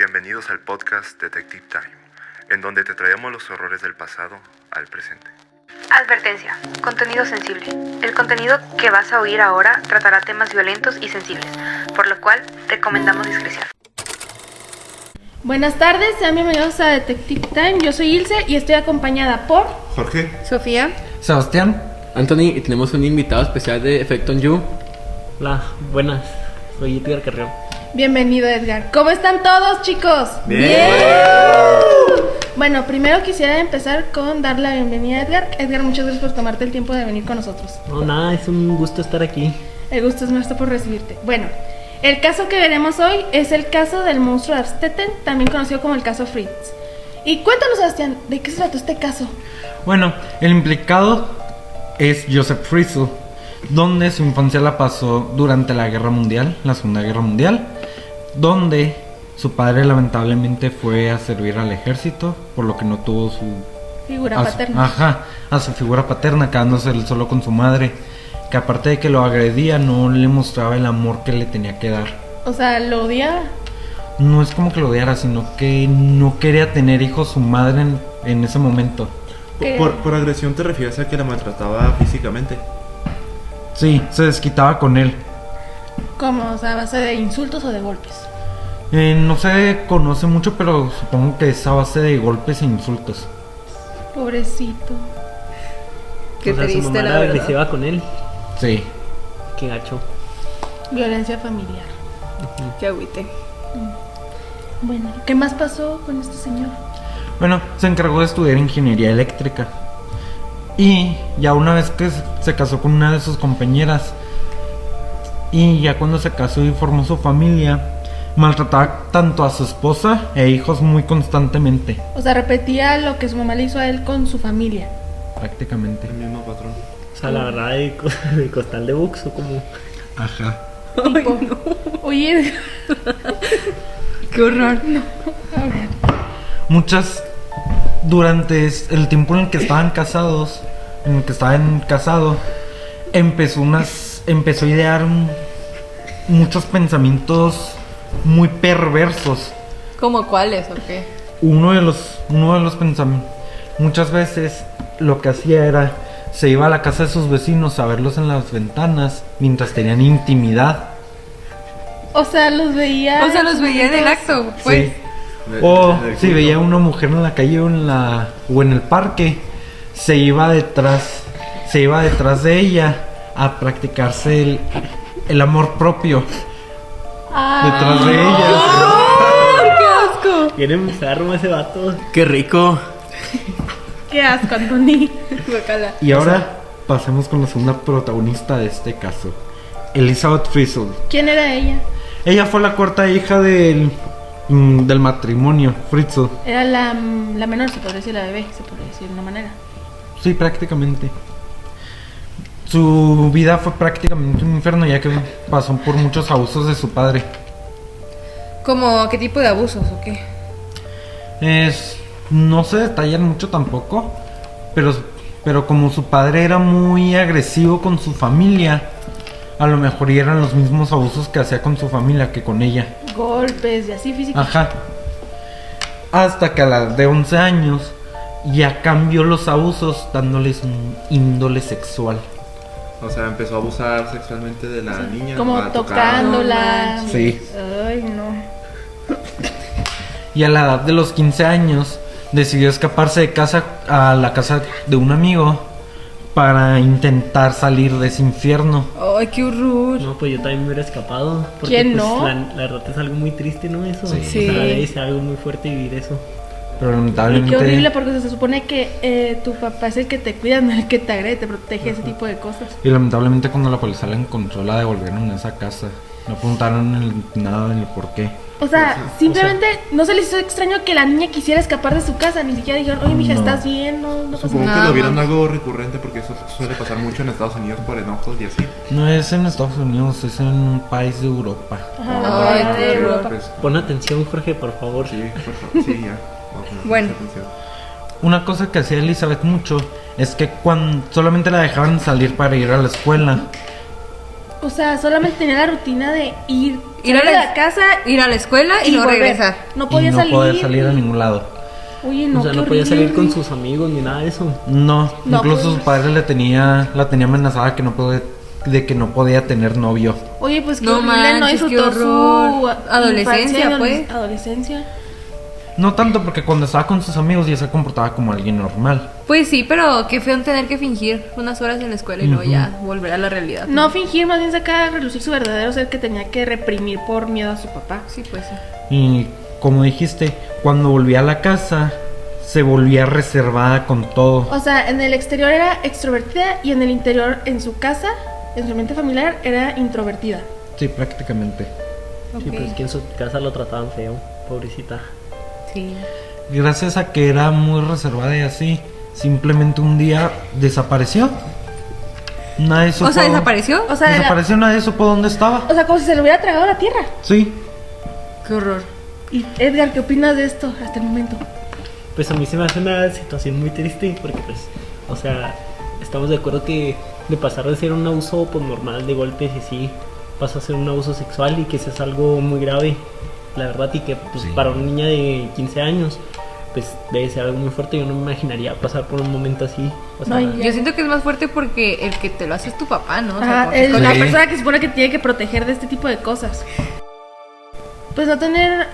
Bienvenidos al podcast Detective Time, en donde te traemos los horrores del pasado al presente. Advertencia, contenido sensible. El contenido que vas a oír ahora tratará temas violentos y sensibles, por lo cual recomendamos discreción. Buenas tardes, sean bienvenidos a Detective Time. Yo soy Ilse y estoy acompañada por Jorge. Sofía. Sebastián. Anthony, y tenemos un invitado especial de Effect on You. Hola, buenas, soy Edgar Carrión. Bienvenido, Edgar. ¿Cómo están todos, chicos? Bien. Bueno, primero quisiera empezar con dar la bienvenida a Edgar. Edgar, muchas gracias por tomarte el tiempo de venir con nosotros. No, nada, es un gusto estar aquí. El gusto es nuestro por recibirte. Bueno, el caso que veremos hoy es el caso del monstruo de Amstetten, también conocido como el caso Fritz. Y cuéntanos, Sebastián, ¿de qué se trató este caso? Bueno, el implicado es Joseph Fritzl, donde su infancia la pasó durante la Guerra Mundial, la Segunda Guerra Mundial, donde su padre lamentablemente fue a servir al ejército, por lo que no tuvo su Figura paterna. a su figura paterna, quedándose él solo con su madre, que aparte de que lo agredía, no le mostraba el amor que le tenía que dar. O sea, ¿lo odiaba? No es como que lo odiara, sino que no quería tener hijos su madre en ese momento. Por agresión te refieres a que la maltrataba físicamente. Sí, se desquitaba con él. ¿Cómo? O sea, ¿a base de insultos o de golpes? No se conoce mucho, pero supongo que es a base de golpes e insultos. Pobrecito. Qué triste, su mamá era agresiva con él. Sí. Qué gacho. Violencia familiar. Qué agüite. Bueno, ¿qué más pasó con este señor? Bueno, se encargó de estudiar ingeniería eléctrica. Y ya una vez que se casó con una de sus compañeras, y ya cuando se casó y formó su familia, maltrataba tanto a su esposa e hijos muy constantemente. O sea, repetía lo que su mamá le hizo a él con su familia. Prácticamente. El mismo patrón. O sea, la verdad, de costal de box o como. Ajá. Tipo, oye, Qué horror. Muchas, durante el tiempo en el que estaban casados, en el que estaban casado, empezó a idear muchos pensamientos muy perversos. ¿Cómo cuáles o qué? Uno de los pensamientos, muchas veces lo que hacía era, se iba a la casa de sus vecinos a verlos en las ventanas mientras tenían intimidad. o sea, los veía. O sea, los veía en el acto, pues. Sí. O si veía a una mujer en la calle o en el parque, se iba detrás de ella a practicarse el amor propio detrás de ella. ¡Qué asco! Quiere enfermo ese vato. ¡Qué rico! ¡Qué asco, Anthony! Guacala. Y ahora pasemos con la segunda protagonista de este caso, Elizabeth Fritzl. ¿Quién era ella? Ella fue la cuarta hija del matrimonio Fritzl. Era la menor, se podría decir, la bebé, se podría decir de una manera. Sí, prácticamente. Su vida fue prácticamente un infierno, ya que pasó por muchos abusos de su padre. ¿Cómo qué tipo de abusos o qué? No se detallan mucho tampoco, pero como su padre era muy agresivo con su familia, a lo mejor eran los mismos abusos que hacía con su familia que con ella. Golpes y así físicos. Ajá. Hasta que a la edad de 11 años ya cambió los abusos, dándoles un índole sexual. O sea, empezó a abusar sexualmente de la niña. Como a tocándola. No Sí. Ay, no. Y a la edad de los 15 años decidió escaparse de casa a la casa de un amigo para intentar salir de ese infierno. Ay, qué horror. No, pues yo también me hubiera escapado. Porque, ¿Quién pues, no? La verdad es algo muy triste, ¿no? Eso. Sí. O sea, debe ser algo muy fuerte vivir eso. Pero Y lamentablemente... qué horrible, porque se supone que tu papá es el que te cuida, no el que te agrede, te protege, ese tipo de cosas. Y lamentablemente cuando la policía la encontró, la devolvieron en esa casa. No apuntaron nada del por qué. O sea, simplemente no se les hizo extraño que la niña quisiera escapar de su casa, ni siquiera dijeron, oye, mija, No. ¿estás bien? No pasa Supongo nada. que lo vieron algo recurrente porque eso suele pasar mucho en Estados Unidos por enojos y así. No es en Estados Unidos, es en un país de Europa. Ajá, Ay, de qué Europa. Pues, Pon atención, Jorge, por favor. sí, por favor, sí, ya. Vamos a poner Bueno. mucha atención. Una cosa que hacía Elizabeth mucho es que cuando solamente la dejaban salir para ir a la escuela, O sea, solamente tenía la rutina de ir Ir a salir de la- la casa Ir a la escuela y luego volver. regresar. No Y podía no salir. podía salir a ningún lado. Oye, no, O sea, qué no podía salir horrible. con sus amigos ni nada de eso. No, No, incluso pues- su padre la tenía amenazada de que no podía tener novio. Oye, pues qué No horrible, no manches, qué disfrutó su horror. Adolescencia, infancia, pues. Adolescencia. No tanto porque cuando estaba con sus amigos ya se comportaba como alguien normal. Pues sí, pero qué feo tener que fingir unas horas en la escuela y luego ya volver a la realidad. No fingir, más bien sacar a relucir su verdadero ser que tenía que reprimir por miedo a su papá. Sí, pues sí. Y como dijiste, cuando volvía a la casa se volvía reservada con todo. O sea, en el exterior era extrovertida y en el interior, en su casa, en su ambiente familiar, era introvertida. Sí, prácticamente. Sí, pues es que en su casa lo trataban feo, pobrecita. Sí. Gracias a que era muy reservada y así, simplemente un día desapareció. Nadie supo. O sea, ¿desapareció? O sea, Desapareció, nadie supo dónde estaba. o sea, como si se le hubiera tragado la tierra. Sí. Qué horror. Y Edgar, ¿qué opinas de esto hasta el momento? Pues a mí se me hace una situación muy triste porque pues, o sea, estamos de acuerdo que de pasar de ser un abuso pues normal de golpes y así, pasa a ser un abuso sexual y que eso es algo muy grave, la verdad, y que pues Sí. para una niña de 15 años pues debe ser algo muy fuerte. Yo no me imaginaría pasar por un momento así, o sea, No, y- Yo siento que es más fuerte porque el que te lo hace es tu papá, ¿no? O sea, Ajá, porque es con la Sí. persona que se supone que tiene que proteger de este tipo de cosas. Pues no tener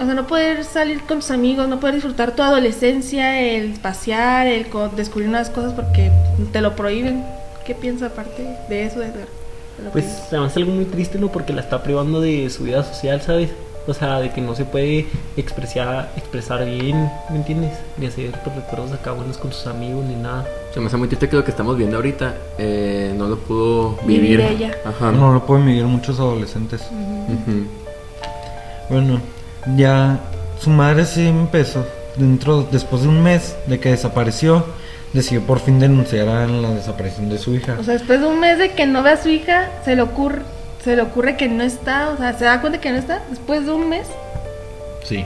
o sea, no poder salir con tus amigos, no poder disfrutar tu adolescencia, el pasear, descubrir nuevas cosas porque te lo prohíben. ¿Qué piensas aparte de eso, Edgar? Te lo pues prohíben. se me hace algo muy triste, ¿no? Porque la está privando de su vida social, ¿sabes? O sea, de que no se puede expresar bien, ¿me entiendes? Ni hacer pues, recuerdos acá buenos con sus amigos ni nada. Se me hace muy triste que lo que estamos viendo ahorita no lo pudo Vivir vivir. ella. Ajá. No lo pueden vivir muchos adolescentes. Ujú. Bueno, ya su madre sí empezó. Después de un mes de que desapareció, decidió por fin denunciar a la desaparición de su hija. O sea, después de un mes de que no ve a su hija, se le ocurre que no está, o sea, se da cuenta que no está, después de un mes. Sí.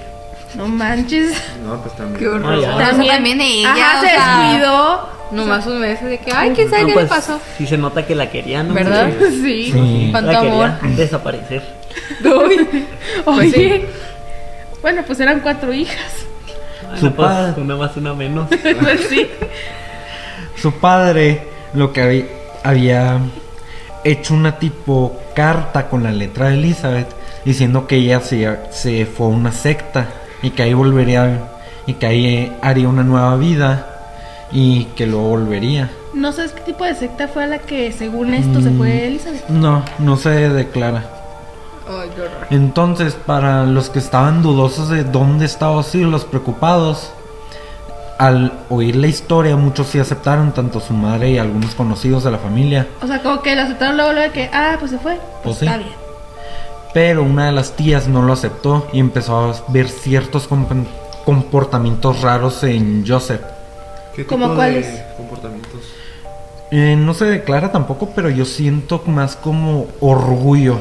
No manches. No, pues también. Qué horror. Ah, ya. O sea, también ella, Ajá, o se sea, descuidó. nomás un mes de que, ay, quién sabe No, qué pues, le pasó. sí se nota que la quería, ¿no? ¿Verdad? Que Sí. Sí. Cuánto la amor. quería desaparecer. Uy. Oye. Bueno, pues eran 4 hijas. Bueno, Su pues, padre. una más, una menos. Pues sí. Su padre lo que había hecho una tipo carta con la letra de Elizabeth diciendo que ella se fue a una secta y que ahí volvería y que ahí haría una nueva vida y que luego volvería. No sabes qué tipo de secta fue a la que, según esto, se fue Elizabeth. No se declara. Ay, qué horror. Entonces, para los que estaban dudosos de dónde estaba así, los preocupados, al oír la historia, muchos sí aceptaron, tanto su madre y algunos conocidos de la familia. O sea, como que lo aceptaron luego de que, pues se fue. Pues Pues sí. está bien. Pero una de las tías no lo aceptó y empezó a ver ciertos comportamientos raros en Joseph. ¿Qué ¿Cómo tipo cuáles? de comportamientos? No se declara tampoco, pero yo siento más como orgullo.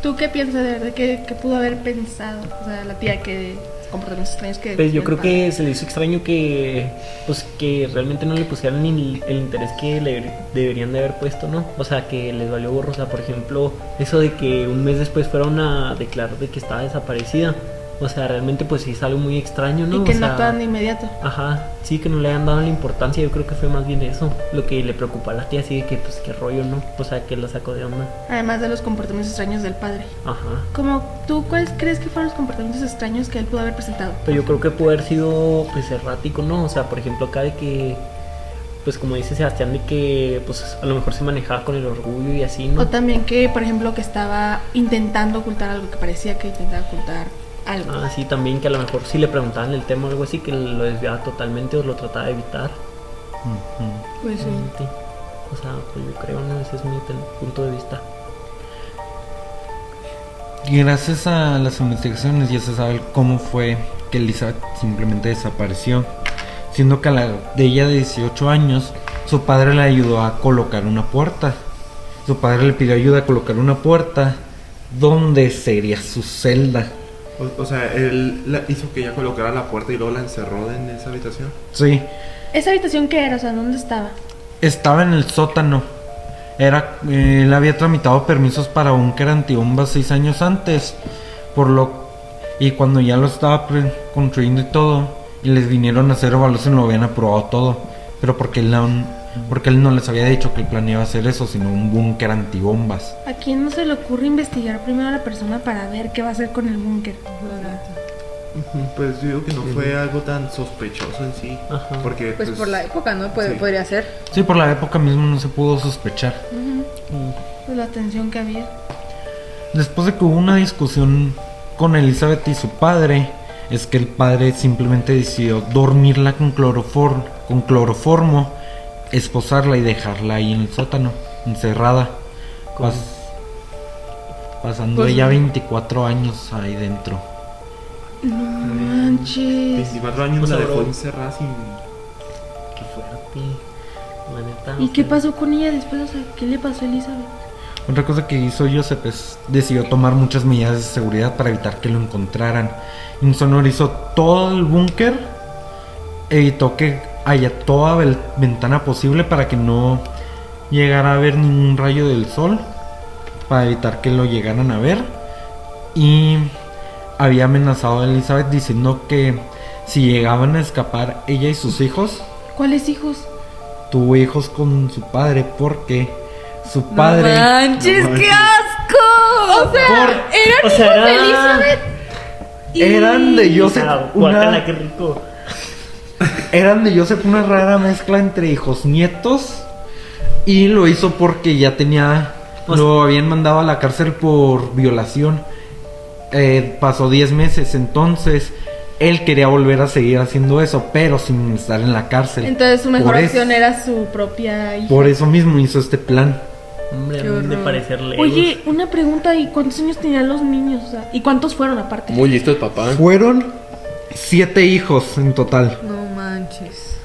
¿Tú qué piensas de qué pudo haber pensado? O sea, la tía que comportamientos extraños que... Pues yo el creo padre. que se le hizo extraño que pues que realmente no le pusieran ni el interés que le deberían de haber puesto, ¿no? O sea, que les valió gorro. O sea, por ejemplo, eso de que un mes después fueron a declarar de que estaba desaparecida. O sea, realmente pues sí es algo muy extraño, ¿no? Y que O no sea, actuaban de inmediato. Ajá, sí, que no le hayan dado la importancia. Yo creo que fue más bien eso lo que le preocupó a la tía, así de que pues qué rollo, ¿no? O sea, que la sacó de onda. Además de los comportamientos extraños del padre. Ajá. Como tú, ¿cuáles crees que fueron los comportamientos extraños que él pudo haber presentado? Pero yo creo que pudo haber sido pues errático, ¿no? O sea, por ejemplo, acá de que pues como dice Sebastián, de que pues a lo mejor se manejaba con el orgullo y así, ¿no? O también que, por ejemplo, que estaba intentando ocultar algo, que parecía que intentaba ocultar algo. Ah, sí, también que a lo mejor si le preguntaban el tema o algo así, que lo desviaba totalmente o lo trataba de evitar. Ujú. Pues sí. Sí. O sea, pues yo creo, ¿no? Ese es mi punto de vista. Y gracias a las investigaciones ya se sabe cómo fue que Elizabeth simplemente desapareció, siendo que a la de ella de 18 años su padre le ayudó a colocar una puerta. Su padre le pidió ayuda a colocar una puerta donde sería su celda. O sea, él hizo que ella colocara la puerta y luego la encerró en esa habitación. Sí, ¿Esa habitación qué era? O sea, ¿dónde estaba? estaba en el sótano Él había tramitado permisos para búnker antibombas 6 años antes, y cuando ya lo estaba construyendo y todo, y les vinieron a hacer evaluación, lo habían aprobado todo, pero porque él no les había dicho que él planeaba hacer eso, sino un búnker antibombas. ¿A quién no se le ocurre investigar primero a la persona para ver qué va a hacer con el búnker? Pues yo digo que no fue algo tan sospechoso en sí. Ajá. Porque Pues por la época, ¿no? Podría ser. Sí, por la época mismo no se pudo sospechar. Pues la tensión que había. Después de que hubo una discusión con Elizabeth y su padre, es que el padre simplemente decidió dormirla con cloroformo, esposarla y dejarla ahí en el sótano, encerrada, pasando Pues, ella 24 años ahí dentro. No manches. 24 años O sea, la dejó bro. encerrada sin... Qué fuerte. La neta. ¿Y qué pasó con ella después? O sea, ¿qué le pasó a Elizabeth? Otra cosa que hizo Joseph es decidió tomar muchas medidas de seguridad para evitar que lo encontraran. Insonorizó todo el búnker, evitó que haya toda ventana posible para que no llegara a haber ningún rayo del sol, para evitar que lo llegaran a ver, y había amenazado a Elizabeth diciendo que si llegaban a escapar ella y sus hijos, ¿Cuáles hijos? tuvo hijos con su padre, porque su padre... ¡No manches, qué asco! O sea, O sea, ¿De Elizabeth? Eran de Joseph Guácala, qué rico. Eran de Joseph una rara mezcla entre hijos nietos, y lo hizo porque ya tenía... Lo habían mandado a la cárcel por violación. Pasó 10 meses, entonces él quería volver a seguir haciendo eso, pero sin estar en la cárcel. Entonces su mejor Por opción era su propia hija. Por eso mismo hizo este plan. Hombre, Qué a mí de horror. parecer lejos. Oye, una pregunta, ¿y cuántos años tenían los niños? O sea, ¿y cuántos fueron aparte? Muy listo el papá. Fueron 7 hijos en total. No manches.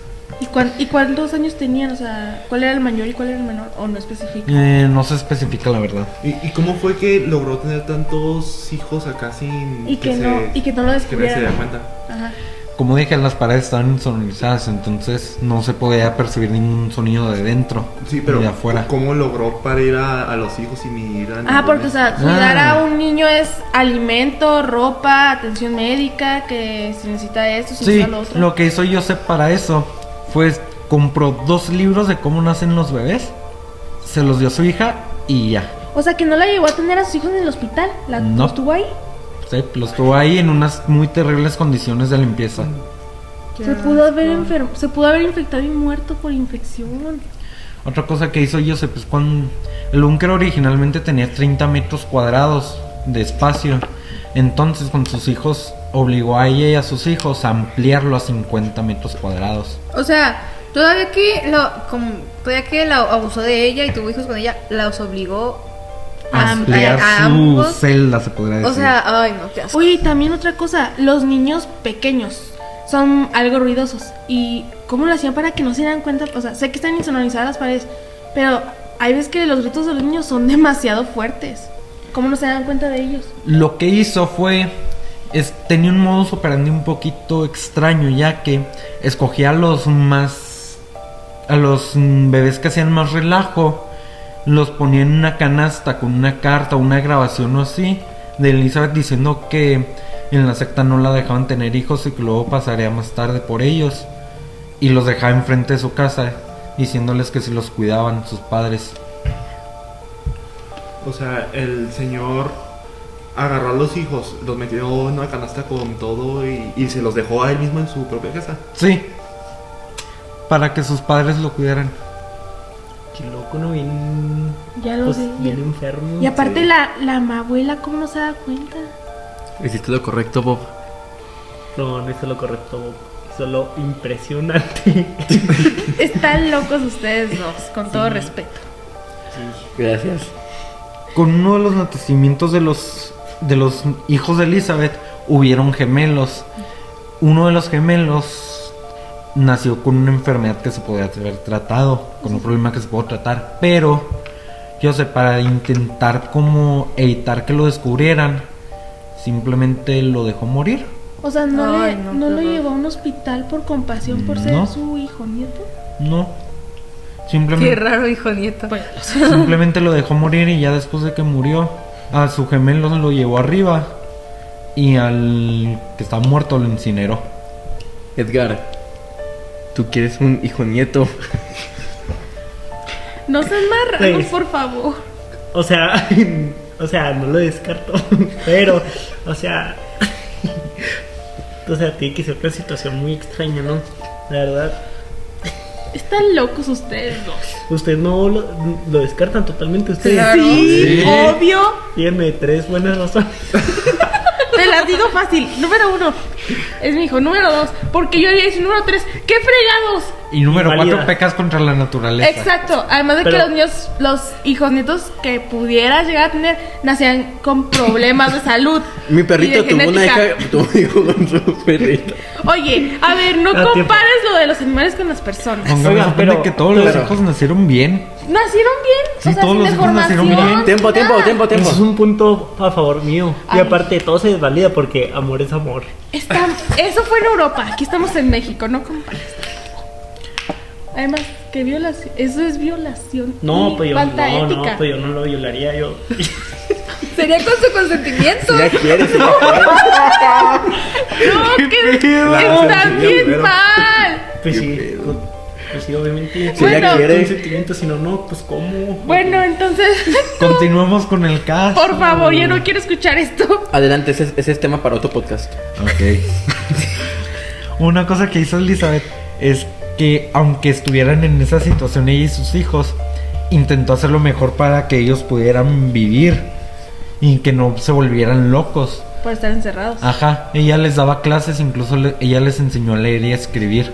¿Y cuántos años tenían? O sea, ¿cuál era el mayor y cuál era el menor? ¿O no especifica? No se especifica la verdad. ¿Y cómo fue que logró tener tantos hijos acá sin Y que no lo que nadie se descubrieran. diera cuenta? Ajá. Como dije, las paredes estaban insonorizadas, entonces no se podía percibir ningún sonido de dentro Sí, pero ni de afuera. ¿cómo logró para ir a los hijos sin ir a Ah, porque, o sea, cuidar Ah. a un niño es alimento, ropa, atención médica, que si necesita esto, si Sí, necesita lo otro. lo que hizo Joseph para eso fue compró 2 libros de cómo nacen los bebés, se los dio a su hija y ya. O sea, que no la llevó a tener a sus hijos en el hospital. No. ¿Estuvo ahí? Sí, los tuvo ahí en unas muy terribles condiciones de limpieza. Se pudo haber infectado y muerto por infección. Otra cosa que hizo Joseph es cuando el búnker originalmente tenía 30 metros cuadrados de espacio. Entonces con sus hijos obligó a ella y a sus hijos a ampliarlo a 50 metros cuadrados. O sea, todavía que la abusó de ella y tuvo hijos con ella, los obligó A ampliar a su ambos. celda, se podría decir. O sea, ay, no, qué asco. Oye, y también otra cosa, los niños pequeños son algo ruidosos. ¿Y cómo lo hacían para que no se dieran cuenta? O sea, sé que están insonorizadas las paredes, pero hay veces que los gritos de los niños son demasiado fuertes. ¿Cómo no se dan cuenta de ellos? Lo que hizo fue tenía un modus operandi un poquito extraño, ya que escogía a los bebés que hacían más relajo, los ponía en una canasta con una carta o una grabación o así de Elizabeth diciendo que en la secta no la dejaban tener hijos y que luego pasaría más tarde por ellos, y los dejaba enfrente de su casa diciéndoles que si los cuidaban sus padres. O sea, el señor agarró a los hijos, los metió en una canasta con todo y se los dejó a él mismo en su propia casa. Sí, para que sus padres lo cuidaran. Qué loco, no bien. Ya lo Pues sé. bien enfermo. Y aparte Sí. la abuela, ¿cómo no se da cuenta? Hiciste lo correcto, Bob. No hizo lo correcto, Bob. Hizo lo impresionante. Están locos ustedes dos, con todo respeto. Gracias. Con uno de los nacimientos de los hijos de Elizabeth hubieron gemelos. Uno de los gemelos nació con una enfermedad que se podía haber tratado, con un problema que se pudo tratar, pero yo sé, para intentar como evitar que lo descubrieran, simplemente lo dejó morir. O sea, no Ay, lo qué horror. llevó a un hospital por compasión por ser No. su hijo nieto. No, Simplemente, Qué raro, hijo nieto. Pues, simplemente lo dejó morir y ya después de que murió, a su gemelo lo llevó arriba y al que está muerto lo incineró. Edgar, tú quieres un hijo nieto. no sean marranos, Pues- por favor. O sea, no lo descarto. Pero, o sea, tiene que ser una situación muy extraña, ¿no? La verdad, Están locos ustedes dos. ustedes no lo descartan totalmente. Ustedes Claro. Sí, Sí. obvio. díganme 3 buenas razones. Te las digo fácil. Número 1, es mi hijo. Número 2, porque yo había dicho número 3. ¡Qué fregados! Y número Inválida. 4, pecas contra la naturaleza. Exacto. Además de Pero- que los niños, los hijos nietos que pudieras llegar a tener, nacían con problemas de salud. Mi y perrito de tuvo una genética. hija, tuvo un hijo con su perrito. Oye, a ver, no Da tiempo. compares lo de los animales con las personas. Aunque me Oigan, sorprende pero- que todos los pero- hijos nacieron bien. Nacieron bien. Sí, o sea, todos sin los hijos nacieron deformación, bien. Tiempo, tiempo, nada. tiempo, tiempo. Eso es un punto a favor mío. Y Ay. aparte, todo se desvalida porque amor es amor. Eso fue en Europa. Aquí estamos en México. No compares. Además, que violación. Eso es violación. No, y pues yo falta ética. pues yo no lo violaría. Yo Sería con su consentimiento. Si ya quieres, si ya No, que Claro, está sí, bien pero- mal. pues Qué sí, pedo. pues sí, obviamente. Si ya Bueno. quiere. Consentimiento, si no, no, pues cómo. Bueno, entonces, Continuamos con el caso. por favor, ya no quiero escuchar esto. Adelante, ese es tema para otro podcast. Ok. Una cosa que hizo Elizabeth es que aunque estuvieran en esa situación ella y sus hijos, intentó hacer lo mejor para que ellos pudieran vivir y que no se volvieran locos. Por estar encerrados. Ajá, ella les daba clases, incluso ella les enseñó a leer y a escribir.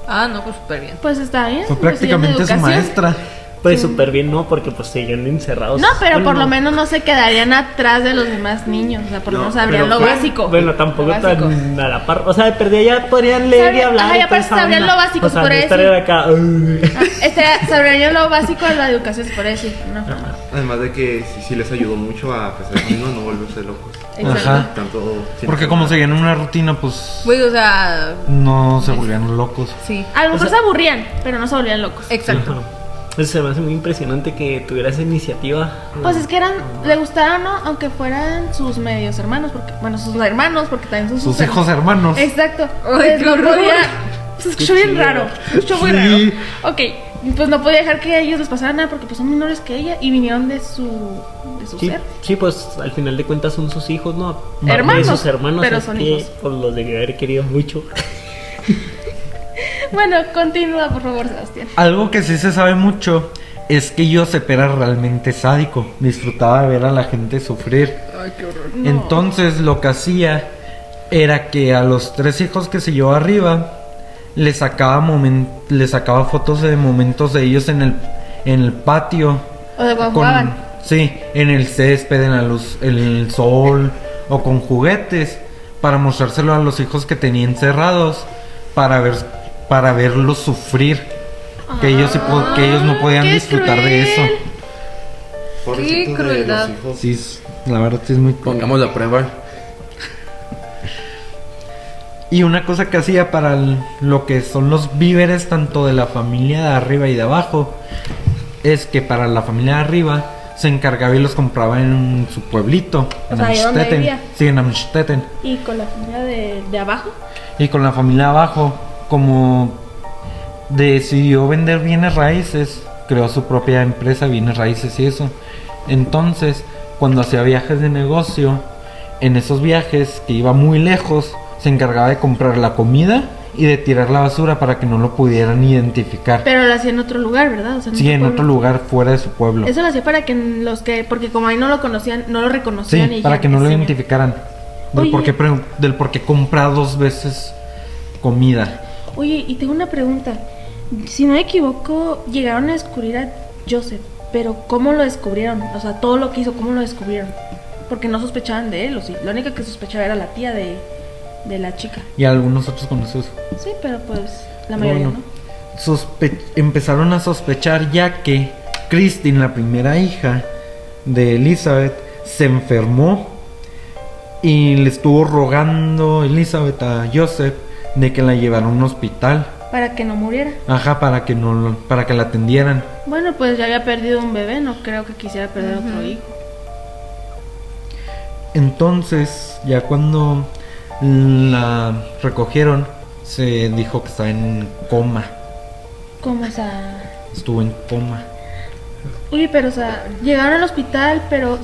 Ah, no, pues súper bien. Pues está bien. Fue recibieron prácticamente su educación. maestra. Pues súper bien, no, porque pues seguían encerrados. No, pero Bueno, por lo no. menos no se quedarían atrás de los demás niños. O sea, por lo No, menos sabrían Pero lo fue- básico. Bueno, tampoco Lo básico. tan a la par. O sea, de perdida ya podrían leer y Sabrían- hablar. ajá, y ya toda pues, esa sabrían onda. lo básico, O sea, se podría no estar decir. acá. Sabrían lo básico de la educación, se puede decir. No. Además de que sí les ayudó mucho a pesar de no volverse locos. Exacto. Ajá. Tanto Porque como seguían una rutina, pues Güey, o sea, no se volvían locos. sí. A lo mejor O sea- se aburrían, pero no se volvían locos. Exacto. Ajá. Eso se me hace muy impresionante que tuviera esa iniciativa. Pues es que le gustaron, ¿no? Aunque fueran sus medios hermanos, porque, bueno, sus hermanos, porque también son sus Sus hijos hermanos. Exacto. Ay, Pues qué no horror. podía. Se escuchó bien chido. raro. Se escuchó muy Sí. raro. Ok, pues no podía dejar que a ellos les pasara nada porque pues son menores que ella y vinieron de su Sí, ser. sí, pues al final de cuentas son sus hijos, ¿no? Hermanos, Y sus hermanos, pero así son que, hijos. pues los de haber querido mucho. Bueno, continúa, por favor, Sebastián. Algo que sí se sabe mucho es que Joseph era realmente sádico. Disfrutaba de ver a la gente sufrir. No. Entonces lo que hacía era que a los 3 hijos que se llevó arriba le sacaba fotos de momentos de ellos en el patio. O de cuando jugaban. Sí, en el césped, en la luz, en el sol o con juguetes para mostrárselo a los hijos que tenía encerrados para verlos sufrir. Que ellos no podían qué disfrutar de cruel. eso. Pobrecitos de crueldad. los hijos. Sí, la verdad sí es muy... Pongamos la prueba. Y una cosa que hacía para lo que son los víveres tanto de la familia de arriba y de abajo es que para la familia de arriba se encargaba y los compraba en su pueblito, O en sea, ahí donde Amstetten. vivía. Sí, en Amstetten. Y con la familia de abajo. Y con la familia de abajo, como decidió vender bienes raíces, creó su propia empresa, bienes raíces y eso. Entonces, cuando hacía viajes de negocio, en esos viajes que iba muy lejos, se encargaba de comprar la comida y de tirar la basura para que no lo pudieran identificar. Pero lo hacía en otro lugar, ¿verdad? O sea, Sí, su en pueblo. otro lugar fuera de su pueblo. Eso lo hacía para que porque como ahí no lo conocían, no lo reconocían. Sí, y para ya que no lo decían. identificaran. Oye. Del por qué compra 2 veces comida. Oye, y tengo una pregunta. Si no me equivoco, llegaron a descubrir a Joseph, pero ¿cómo lo descubrieron? O sea, todo lo que hizo, ¿cómo lo descubrieron? Porque no sospechaban de él, o sí. La única que sospechaba era la tía de la chica. Y algunos otros conocidos. Sí, pero pues la mayoría Bueno, no. empezaron a sospechar ya que Christine, la primera hija de Elizabeth, se enfermó y le estuvo rogando Elizabeth a Joseph de que la llevara a un hospital Para que no muriera. Ajá, para que la atendieran. Bueno, pues ya había perdido un bebé, no creo que quisiera perder otro hijo. Entonces, ya cuando la recogieron, se dijo que estaba en coma. ¿Cómo, o sea? Estuvo en coma. Oye, pero, o sea, llegaron al hospital, pero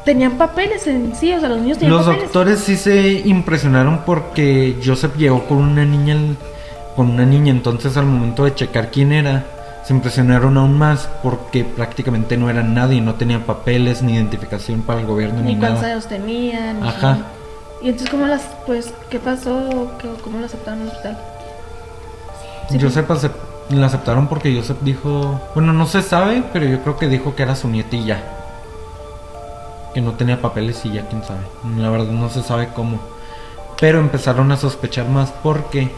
tenían papeles en sí, o sea, los niños tenían Los papeles. doctores sí se impresionaron porque Joseph llegó con una niña, entonces al momento de checar quién era, se impresionaron aún más porque prácticamente no era nadie, no tenía papeles ni identificación para el gobierno ni Ni cuántos nada. años tenían. Ajá. Y entonces, ¿qué pasó? ¿Cómo lo aceptaron en el hospital? Sí, Joseph la aceptaron porque Joseph dijo, bueno, no se sabe, pero yo creo que dijo que era su nieta y ya. Que no tenía papeles y ya, quién sabe. La verdad no se sabe cómo. Pero empezaron a sospechar más porque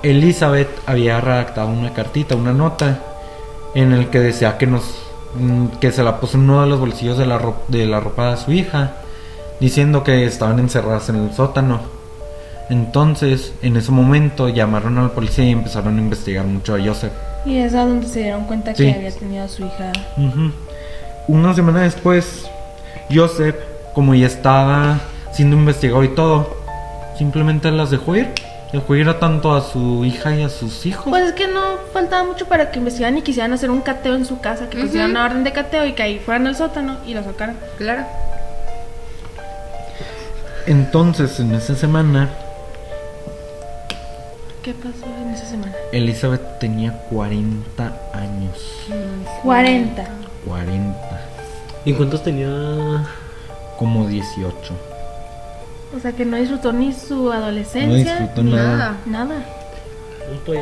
Elizabeth había redactado una cartita, una nota, en el que decía que se la puso en uno de los bolsillos de la ropa de su hija, diciendo que estaban encerradas en el sótano. Entonces, en ese momento llamaron a la policía y empezaron a investigar mucho a Joseph. Y es a donde se dieron cuenta Sí. que había tenido a su hija. Ujú. Una semana después, Joseph, como ya estaba siendo investigado y todo, simplemente las dejó ir. Dejó ir a tanto a su hija y a sus hijos. Pues es que no faltaba mucho para que investigaran y quisieran hacer un cateo en su casa, que pusieran una orden de cateo y que ahí fueran al sótano y lo sacaran. Claro. Entonces, en esa semana, ¿Qué pasó en esa semana? Elizabeth tenía 40 años. 40. 40. ¿Y cuántos tenía? Como 18. O sea que no disfrutó ni su adolescencia. No disfrutó nada. Nada. No, pues,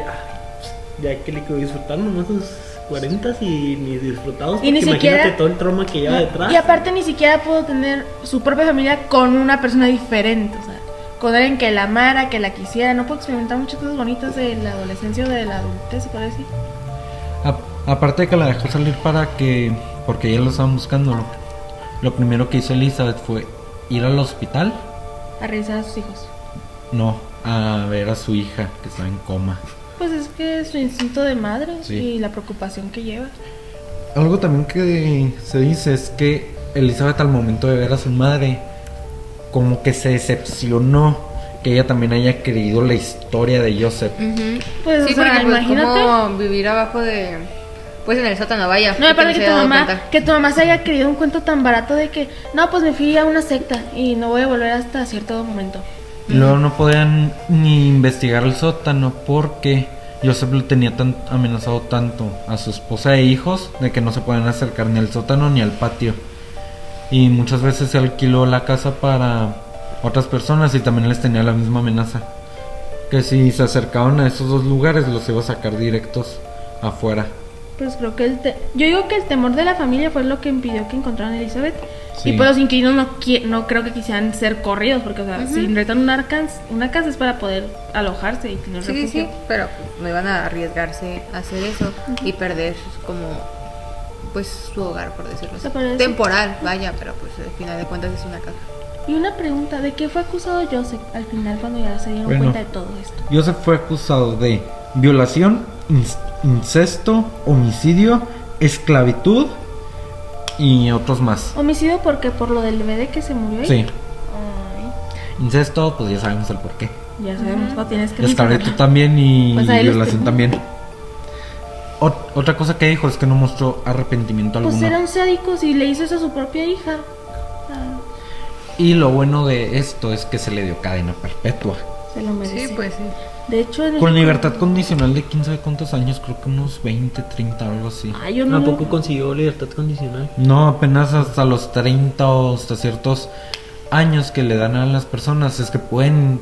ya que le quedó disfrutar nomás sus 40 y ni disfrutados. Y ni porque siquiera- imagínate todo el trauma que lleva detrás. Y aparte ni siquiera pudo tener su propia familia con una persona diferente, o sea, con alguien que la amara, que la quisiera. No pudo experimentar muchas cosas bonitas de la adolescencia o de la adultez, se puede decir. Aparte de que la dejó salir porque ya lo estaban buscando, lo primero que hizo Elizabeth fue ir al hospital. A revisar a sus hijos. No, a ver a su hija que estaba en coma. Pues es que su instinto de madre Sí. y la preocupación que lleva. Algo también que se dice es que Elizabeth, al momento de ver a su madre, como que se decepcionó que ella también haya creído la historia de Joseph. Pues Sí, o sea, porque pues, imagínate. como vivir abajo de... Pues en el sótano, vaya. No, aparte se que haya tu dado mamá, cuenta. que tu mamá se haya creído un cuento tan barato de que no, pues me fui a una secta y no voy a volver hasta cierto momento. Y luego no podían ni investigar el sótano porque Joseph lo tenía amenazado tanto a su esposa e hijos de que no se podían acercar ni al sótano ni al patio. Y muchas veces se alquiló la casa para otras personas y también les tenía la misma amenaza. Que si se acercaban a esos dos lugares los iba a sacar directos afuera. Pues creo que yo digo que el temor de la familia fue lo que impidió que encontraran a Elizabeth. Sí. Y pues los inquilinos no creo que quisieran ser corridos, porque o sea, si rentan una casa es para poder alojarse y tener Sí, refugio. sí, pero pues, no iban a arriesgarse a hacer eso y perder como pues su hogar, por decirlo Se así. puede decir. Temporal, vaya, pero pues al final de cuentas es una casa. Y una pregunta, ¿de qué fue acusado Joseph al final cuando ya se dieron Bueno. cuenta de todo esto? Joseph fue acusado de violación, incesto, homicidio, esclavitud y otros más. Homicidio porque por lo del bebé que se murió ahí. Sí, Ay, incesto, pues ya sabemos el porqué. ya sabemos, no tienes que Esclavitud mencionarlo. también y Pues ahí los violación tengo. también. Otra cosa que dijo es que no mostró arrepentimiento Pues alguno. era un sádico si le hizo eso a su propia hija. Y lo bueno de esto es que se le dio cadena perpetua. Se lo merece. Sí, pues sí. De hecho, en Con México- libertad condicional de quién sabe cuántos años, creo que unos 20, 30, algo así. Ay, yo no. Tampoco consiguió libertad condicional. No, apenas hasta los 30 o hasta ciertos años que le dan a las personas es que pueden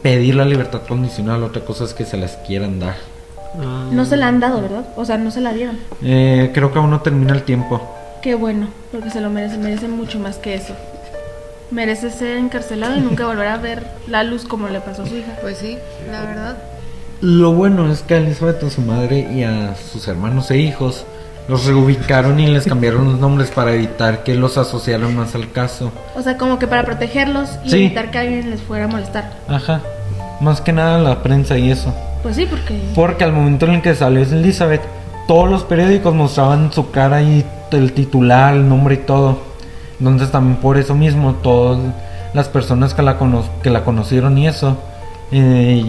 pedir la libertad condicional. Otra cosa es que se las quieran dar. Ah, No se la han dado, ¿verdad? O sea, no se la dieron. Creo que aún no termina el tiempo. Qué bueno, porque se lo merece mucho más que eso. Merece ser encarcelado y nunca volver a ver la luz como le pasó a su hija. Pues sí, la verdad. Lo bueno es que a Elizabeth, a su madre y a sus hermanos e hijos los reubicaron y les cambiaron los nombres para evitar que los asociaran más al caso. O sea, como que para protegerlos y Sí. evitar que alguien les fuera a molestar. Ajá. Más que nada la prensa y eso. Pues sí, porque... Porque al momento en el que salió Elizabeth, todos los periódicos mostraban su cara y el titular, el nombre y todo. Entonces también por eso mismo, todas las personas que la conocieron y eso,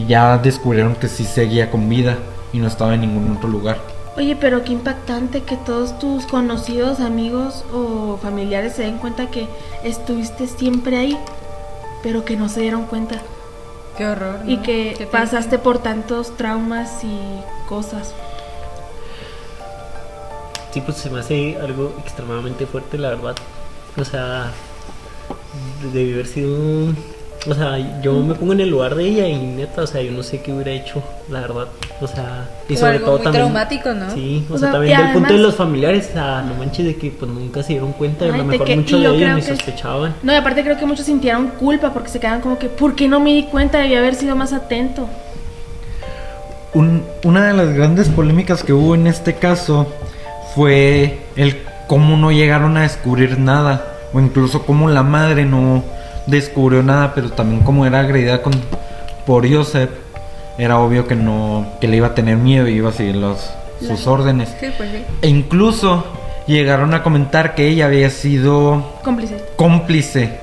ya descubrieron que sí seguía con vida y no estaba en ningún otro lugar. Oye, pero qué impactante que todos tus conocidos, amigos o familiares se den cuenta que estuviste siempre ahí, pero que no se dieron cuenta. Qué horror. Y ¿no? que Qué pasaste por tantos traumas y cosas. Sí, pues se me hace algo extremadamente fuerte, la verdad. O sea, debe haber sido... O sea, yo me pongo en el lugar de ella y neta, o sea, yo no sé qué hubiera hecho, la verdad. O sea, y Como sobre algo todo muy también... traumático, ¿no? Sí, o O sea, sea, también y del punto de además- los familiares, o sea, no manches de que pues nunca se dieron cuenta, a Ay, lo de mejor que- muchos y de yo ellos creo ni que- sospechaban. No, y aparte creo que muchos sintieron culpa porque se quedaban como que, ¿por qué no me di cuenta? Debí haber sido más atento. Una de las grandes polémicas que hubo en este caso fue el cómo no llegaron a descubrir nada, o incluso cómo la madre no descubrió nada, pero también como era agredida por Joseph, era obvio que le iba a tener miedo y iba a seguir sus órdenes. Sí, pues sí. E incluso llegaron a comentar que ella había sido Cómplice. cómplice,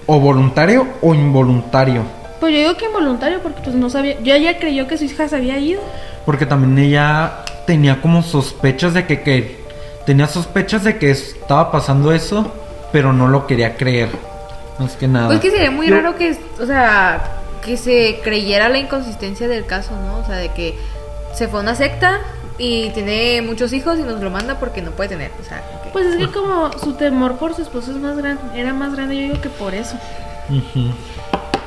o voluntario o involuntario. Pues yo digo que involuntario porque pues no sabía. Yo ya creyó que su hija se había ido. Porque también ella tenía como sospechas de que tenía sospechas de que estaba pasando eso, pero no lo quería creer. Más que nada. Pues que sería muy raro que, o sea, que se creyera la inconsistencia del caso, ¿no? O sea, de que se fue a una secta y tiene muchos hijos y nos lo manda porque no puede tener, o sea, que- Pues es que como su temor por su esposo es más grande, era más grande, yo digo que por eso. Ujú.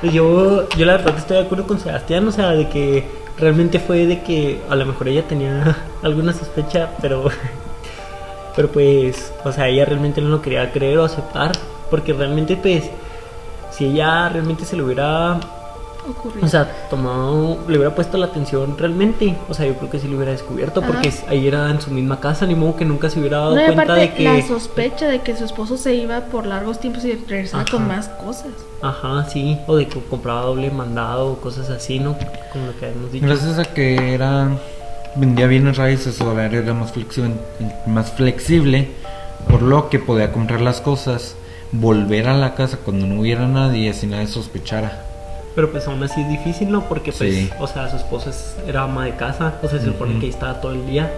Pues yo la verdad estoy de acuerdo con Sebastián, o sea, de que realmente fue de que a lo mejor ella tenía alguna sospecha, pero pues, o sea, ella realmente no lo quería creer o aceptar, porque realmente pues, si ella realmente se lo hubiera, Ocurrió. o sea, tomado, le hubiera puesto la atención realmente, o sea, yo creo que sí lo hubiera descubierto, porque Ajá. ahí era en su misma casa, ni modo que nunca se hubiera dado No, y cuenta aparte de que... la sospecha de que su esposo se iba por largos tiempos y regresaba Ajá. con más cosas. Ajá, sí, o de que compraba doble mandado, o cosas así, ¿no? Como lo que habíamos dicho. Gracias a que vendía bienes raíces, su horario era más flexible, por lo que podía comprar las cosas, volver a la casa cuando no hubiera nadie, sin nadie sospechara. Pero pues aún así es difícil, ¿no? Porque pues, Sí. o sea, su esposa era ama de casa, o sea, se supone Ujú. que ahí estaba todo el día.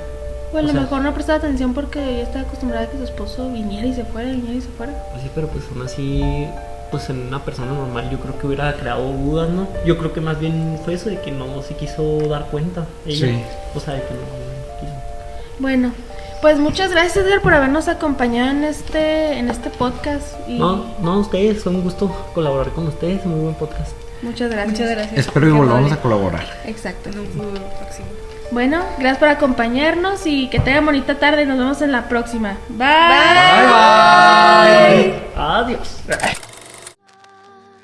O a lo O sea- mejor no prestaba atención porque ella estaba acostumbrada a que su esposo viniera y se fuera, viniera y se fuera. Pues sí, pero pues aún así, pues en una persona normal yo creo que hubiera creado dudas, ¿no? Yo creo que más bien fue eso de que no se quiso dar cuenta ella. Sí. O sea, de que no quiso. Bueno, pues muchas gracias Edgar por habernos acompañado en este podcast. Y No, ustedes, fue un gusto colaborar con ustedes, muy buen podcast. muchas gracias. Muchas gracias. Espero y Qué volvamos amable. a colaborar. Exacto. En un futuro próximo. Bueno, gracias por acompañarnos y que tengan bonita tarde. Nos vemos en la próxima. Bye. Adiós.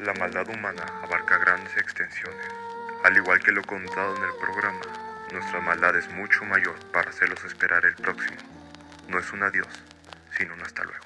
La maldad humana abarca grandes extensiones. Al igual que lo contado en el programa, nuestra maldad es mucho mayor para hacerlos esperar el próximo. No es un adiós, sino un hasta luego.